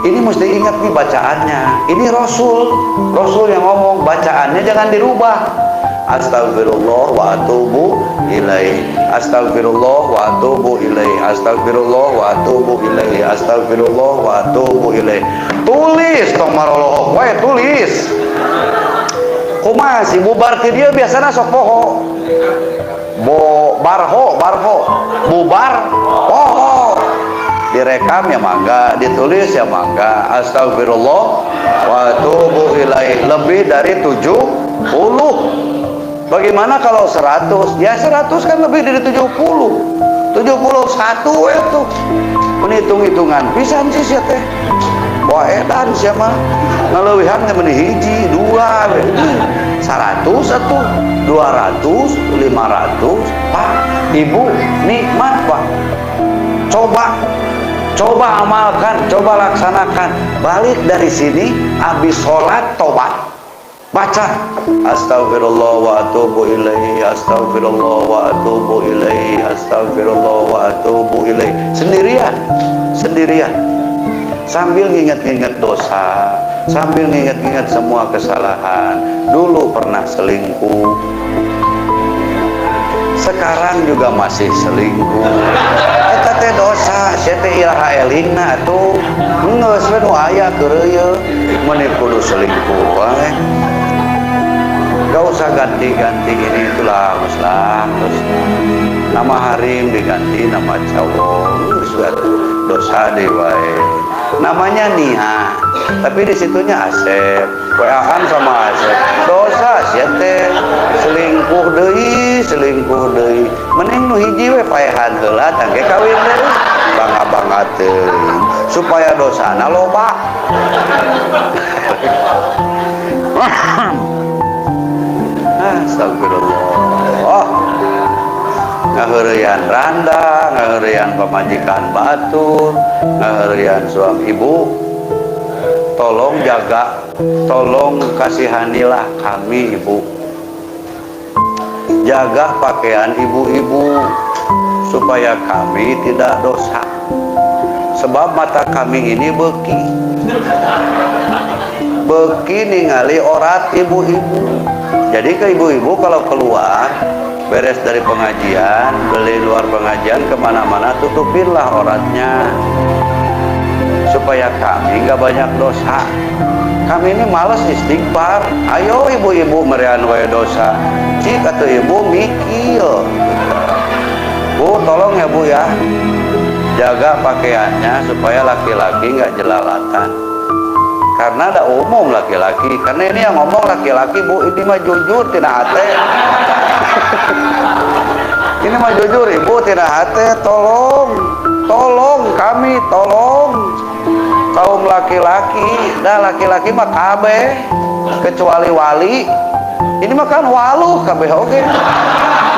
Ini mesti ingat nih bacaannya. Ini Rasul yang ngomong, bacaannya jangan dirubah. Astagfirullah wa atubu ilaih, astagfirullah wa atubu ilaih, astagfirullah wa atubu ilaih, astagfirullah wa atubu ilaih. Tulis tong maroloh, wae tulis. Kumaha si bubar ti dieu biasana sok poho. Barho, bubar poho. Direkam ya mangga, ditulis ya mangga. Astagfirullah wa atubu ilaih lebih dari 70. Bagaimana kalau 100? Ya 100 kan lebih dari 70. 71 itu. Menitung-hitungan pisan sih sia teh. Wah edan sia mah. Ngaleuwihan teh meuni hiji, dua, 100 atuh, 200, 500. Pak, Ibu, nikmat, Pak. Coba amalkan, coba laksanakan. Balik dari sini habis sholat tobat. Baca astagfirullah wa atubu ilaihi, astagfirullah wa atubu ilaihi, astagfirullah wa atubu ilaihi. Sendirian. Sambil nginget-nginget dosa, sambil nginget-nginget semua kesalahan. Dulu pernah selingkuh, sekarang juga masih selingkuh. Eta teh dosa, sia teh iraha elingna atuh. Geus we nu aya keureuy meuni kudu selingkuh wae. Gak usah ganti-ganti ini itulah terus nama harim diganti nama cowok, dosa deh wae. Namanya Niha, tapi disitunya Asep, WA-an sama Asep. Dosa sia teh selingkuh deui. Mending nu hiji we paehan heula tangke kawin deui. Bangga teuing supaya dosana loba. Astagfirullah. Ngaheureyan randa, ngaheureyan pamajikan batur, ngaheureyan suami ibu. Tolong jaga, tolong kasihanilah kami ibu. Jaga pakaian ibu-ibu supaya kami tidak dosa. Sebab mata kami ini beki ningali orat ibu-ibu. Jadi ke ibu-ibu kalau keluar beres dari pengajian, beli luar pengajian kemana-mana, tutupinlah oratnya supaya kami nggak banyak dosa. Kami ini malas istighfar. Ayo ibu-ibu merean wae dosa. Cik atau ibu mikir. Bu tolong ya bu ya, jaga pakaiannya supaya laki-laki nggak jelalatan. Karena ada umum laki-laki, karena ini yang ngomong laki-laki bu, ini mah jujur tidak hati. Ini mah jujur ibu tidak hati. Tolong kami, tolong kaum laki-laki. Dah laki-laki mah kabeh kecuali wali. Ini mah kan waluh kabeh oke.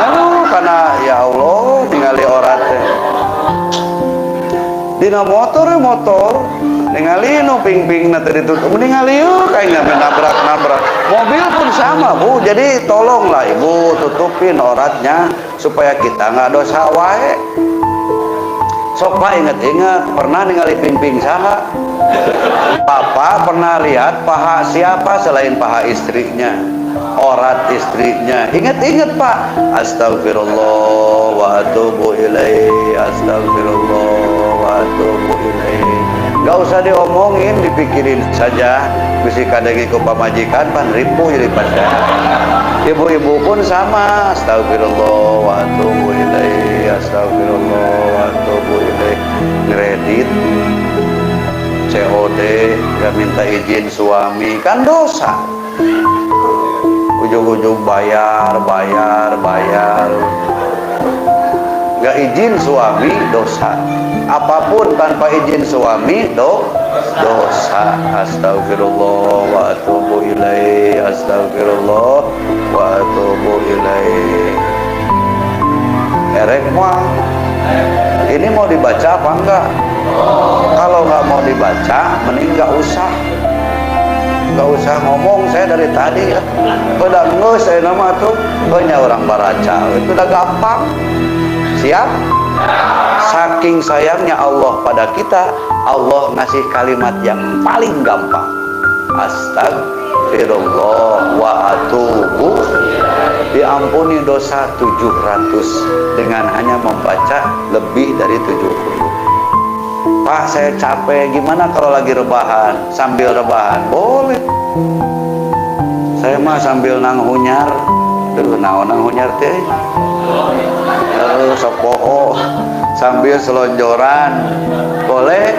Aduh karena ya Allah ningali orat teh. Dina motor ningali nu ping-ping na tadi tutup ningali kayak nabrak mobil pun sama bu. Jadi tolonglah ibu tutupin oratnya supaya kita nggak dosa wae. Sok pak inget-inget pernah ningali ping-ping saha? Papa pernah lihat paha siapa selain paha istrinya, orat istrinya? Ingat-ingat pak. Astagfirullah wa atubu ilaihi, astagfirullah wa atubu ilaihi. Gak usah diomongin, dipikirin saja. Bisi kadengi ku pamajikan pan ripuh jadi pacar. Ibu-ibu pun sama. Astagfirullah wa atubu ilaihi, astagfirullah wa atubu ilaihi. Kredit COD, nggak minta izin suami, kan dosa. Ujung-ujung bayar, nggak izin suami, dosa. Apapun tanpa izin suami, dosa. Astagfirullah wa atubu ilaih, astagfirullah wa atubu ilaih. Erek mah ini mau dibaca apa enggak? Kalau nggak mau dibaca, mending nggak usah ngomong. Saya dari tadi ya udah ngus saya nama tuh banyak orang baraca itu udah gampang. Siap? Saking sayangnya Allah pada kita, Allah ngasih kalimat yang paling gampang. Astagfirullah wa atubu, diampuni dosa 700 dengan hanya membaca lebih dari 70. Pak, saya capek, gimana kalau lagi rebahan? Sambil rebahan boleh. Saya mah sambil nanghunyar. Nanghunyar teh sopoho sambil selonjoran boleh.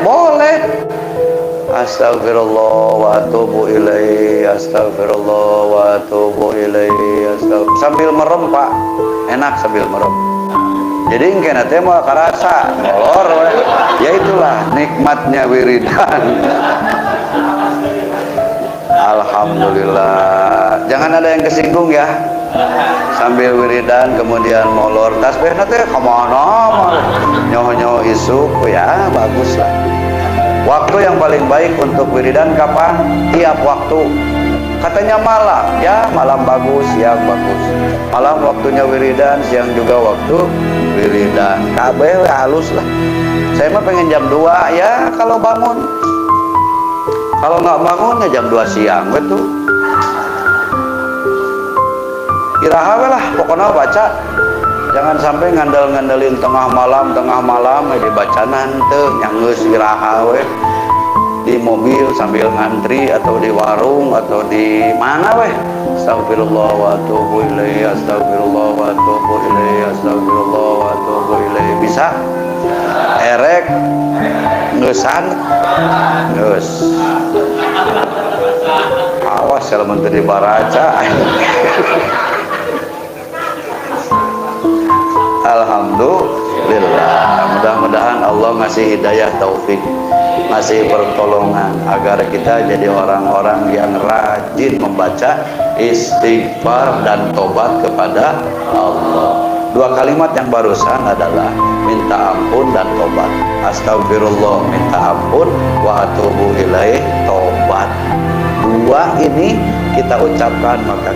Astagfirullah wa atubu ilaih, astagfirullah wa atubu ilaih, sambil merem Pak, enak sambil merem. Jadi kena teh mah karasa molor we. Ya itulah nikmatnya wiridan. Alhamdulillah. Jangan ada yang kesinggung ya. Sambil wiridan kemudian molor tasbihna teh kemana nyoh isuk ya, bagus lah. Waktu yang paling baik untuk wiridan kapan? Tiap waktu. Katanya malam, ya malam bagus, siang bagus. Malam waktunya wiridan, siang juga waktu wiridan. Kabeh halus lah. Saya mah pengen jam 2 ya kalau bangun. Kalau nggak bangun ya jam 2 siang betul. Iraha lah, pokoknya baca. Jangan sampai ngandel-ngandelin tengah malam dibaca nanti nyanggeus iraha we. Di mobil sambil ngantri atau di warung atau di mana weh. Astagfirullah wa atubu ilaih, astagfirullah wa atubu ilaih, astagfirullah wa atubu ilaih. Bisa? Erek ngeusan geus. Awas kalau menteri baraca. Alhamdulillah. Mudah-mudahan Allah ngasih hidayah taufik, ngasih pertolongan agar kita jadi orang-orang yang rajin membaca istighfar dan tobat kepada Allah. Dua kalimat yang barusan adalah minta ampun dan tobat. Astagfirullah minta ampun, wa atubu ilaih tobat. Dua ini kita ucapkan maka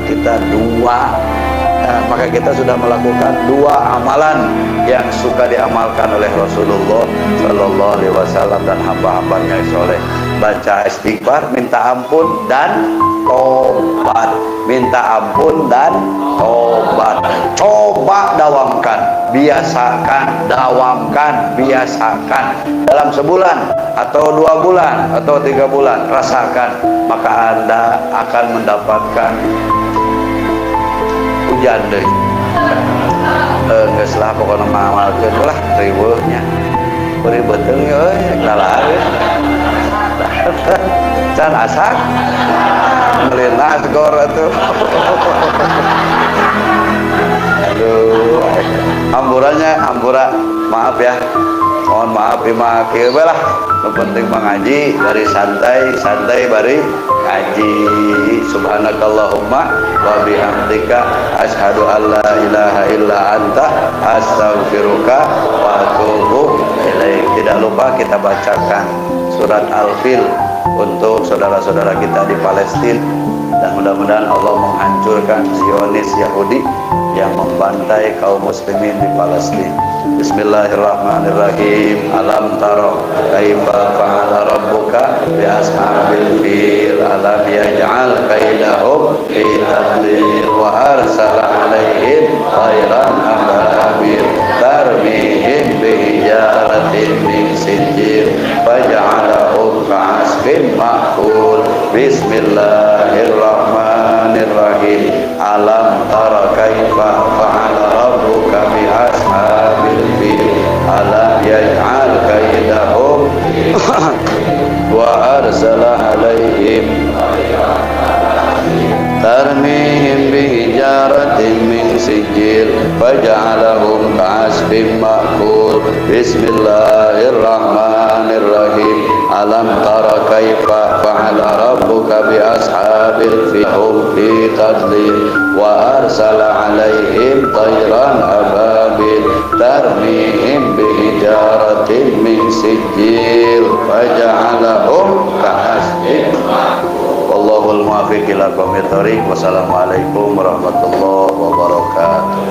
kita sudah melakukan dua amalan yang suka diamalkan oleh Rasulullah Sallallahu Alaihi Wasallam dan hamba-hambanya soleh. Baca istighfar, minta ampun dan tobat. Minta ampun dan tobat. Coba dawamkan, biasakan, biasakan dalam sebulan atau 2 bulan atau 3 bulan, rasakan, maka Anda akan mendapatkan hujan deh. Geus lah pokona ngamalkeun lah riweuhnya. Beri beteung euy kalah we. Can asak melina skor atuh. Aduh, hampura. Maaf ya. Mohon maaf dimaafkeun we lah. Nu penting mengaji dari santai bari ngaji. Subhanakallahumma wa bihamdika asyhadu an la ilaha illa anta astaghfiruka wa atubu ilaik. Tidak lupa kita bacakan surat Al-Fil untuk saudara-saudara kita di Palestina, dan mudah-mudahan Allah menghancurkan Zionis Yahudi yang membantai kaum muslimin di Palestina. Bismillahirrahmanirrahim. Alam tara kaifa fa'ala rabbuka bi ashabil fil alam yaj'al kaidahum fi tadlil wa arsala 'alaihim khairan ababil tarmihim bi hijaratin min sijil faj'alahum ka'asfin ma'kul. Bismillahirrahmanirrahim. Alam tara kaifa fa'ala rabbuka bi ashabil fil alam yaj'al kaidahum wa وأرسل عليهم ترميهم بحجارة من سجيل فجعلهم كعصف مأكول بسم الله الرحمن الرحيم ألم تر كيف فعل ربك بأصحاب الفيل هم في تضليل وأرسل عليهم طيرا أبابيل ترميهم بحجارة من سجيل فجعلهم كعصف Wallahul muwaffiq ila aqwamit thoriq. Wassalamualaikum warahmatullahi wabarakatuh.